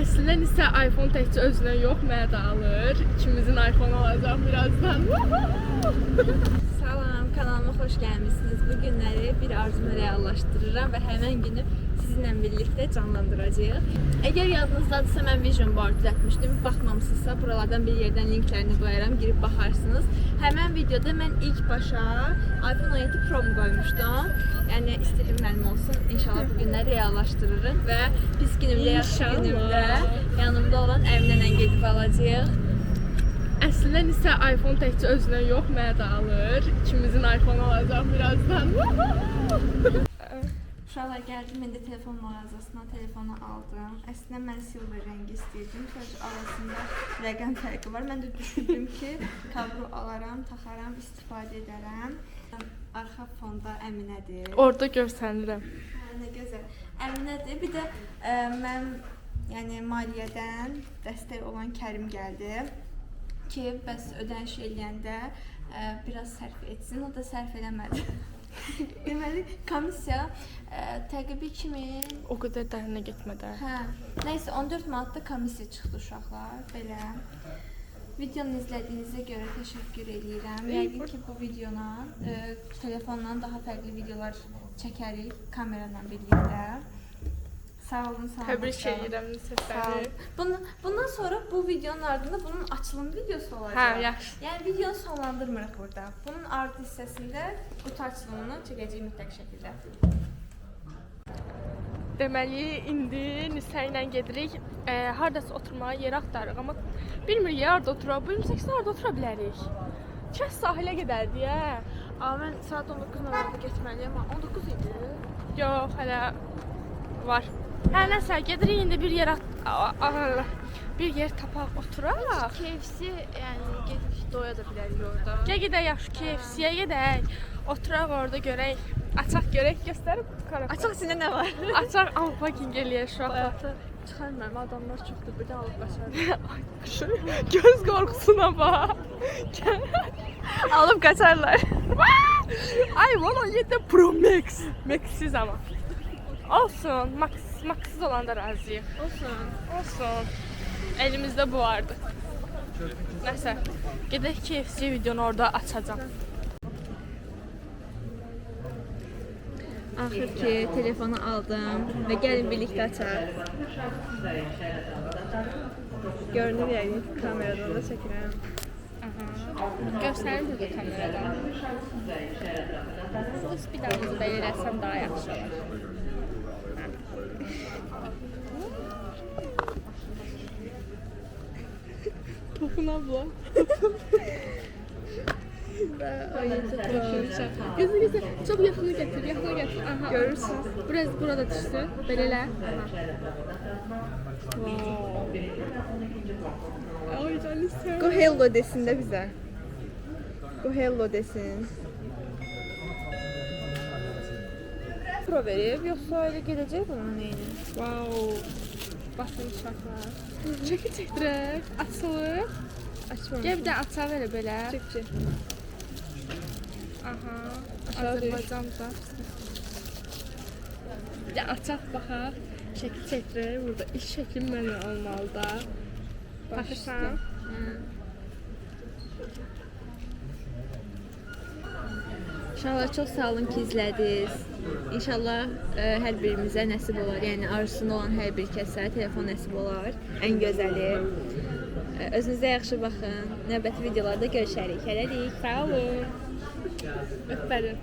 Əslində isə iPhone təkcə özünə yox, mənə də alır. İkimizin iPhone olacaq birazdan. Salam, kanalıma xoş gəlmişsiniz. Bu günləri bir arzumu reallaşdırıram və həmin günü sizinlə birlikdə canlandıracağıq. Əgər yadınızdadırsa, mən vision board düzəltmişdim. Baxmamısınızsa, buralardan bir yerdən linklərini qoyaram, girib baxarsınız. Həmən videoda mən ilk başa iPhone 17 Pro-mu qoymuşdum. Yəni, istədim mənim olsun. İnşallah bu günləri reallaşdırırıq və pis günümdə, yaxşı günümdə yanımda olan Əminə gedib alacağıq. Əslində isə iPhone təkcə özünə yox, mənə də alır. İkimizin iPhone olacaq birazdan. Uşaqlar gəldim, mən də telefon mağazasına telefonu aldım. Əslində mən silver rəngi istəyirdim. Sadəcə arasında rəqəm fərqi var. Mən də düşündüm ki, kablo alaram, taxaram, istifadə edərəm. Arxa fonda Əminədir. Orada görsənirəm. Nə gözəl. Əminədir. Bir də mən yəni maliyyədən dəstək olan Kərim gəldi ki, bəs ödəniş eləyəndə biraz sərf etsin. O da sərf eləmədi. Deməli, komissiya təqribi 2000... O qədər dərinə getmədən. Hə, nəysə 14 manatda komissiya çıxdı uşaqlar, belə. Videonu izlədiyinizə görə təşəkkür edirəm. Yəqin ki, bu videona telefonla daha fərqli videolar çəkərik kamerayla birlikdə. Sağ olun, sağ olun. Təbrik edirəm sizləri. Bundan sonra bu videonun ardında bunun açılım videosu olacaq. Hə, yaxşı. Yəni videonu sonlandırmırıq burada. Bunun ardı hissəsində qutu açılımını çəkəcəyik mütləq şəkildə. Deməli, indi Nisə ilə gedirik. Hardasa oturmağa yer axtarırıq, amma bilmirik harda otura. Bu 28-də harda otura bilərik? Kəs sahilə gedərdik, hə? Mən saat 19:00-da getməliyəm, amma 19 idi. Yox, hələ var. Hə, nəsə, gedirik indi bir yer tapaq, oturaq. KFC, yəni gedib doya da bilərik orada. Gəl gedək yaxşı KFC-yə gedək. Oturaq orada görək. Açaq görək, göstərib karafı. Açıq içində nə var? Açaq unpacking eləyək şu an. Bayaqda çıxarmıram, adamlar çoxdur, bir də alıb qaçarlar. Göz qorxusuna bax. Alıb qaçarlar. iPhone 17 Pro Max. Maxsiz ama. Olsun, Maxsiz olanda razıyıq. Olsun. Elimizdə bu vardı. Nəsə, gedək KFC videonu orada açacağım. Axır ki, telefonu aldım və gəlin birlikdə açaq. Görünür yəqin ki, kameradan da çəkirəm. Göstərir burada kameradan. Biz bir daha burada eləsəm daha yaxşı olur. Toxun abla. Gözü çok yaxına gətir, Aha. Görürsünüz. Biraz burada düşsün, belə elə. Ay canım sen. Go hello desin də bizə. Go hello desin. Pro verib, yoxsa elə gedəcək bunun neyini? Wow. Basın uşaqlar. Çəkil çəkdirək, açılır. Açmamışım. Gəl bir də açaq elə belə. Çək. Aha. Aşağı düş. Azərbaycanda. Ya açaq baxaq. Şəkil çəkdirək. Burada iş şəklim mənə olmalı da. Baxırsan. İnşallah çox sağ olun ki izlədiniz. İnşallah hər birimizə nəsib olar. Yəni arzusunda olan hər bir kəsə telefon nəsib olar. Ən gözəli. Özünüzə yaxşı baxın. Növbəti videolarda görüşərik. Hələlik. Sağ olun. Öpərim.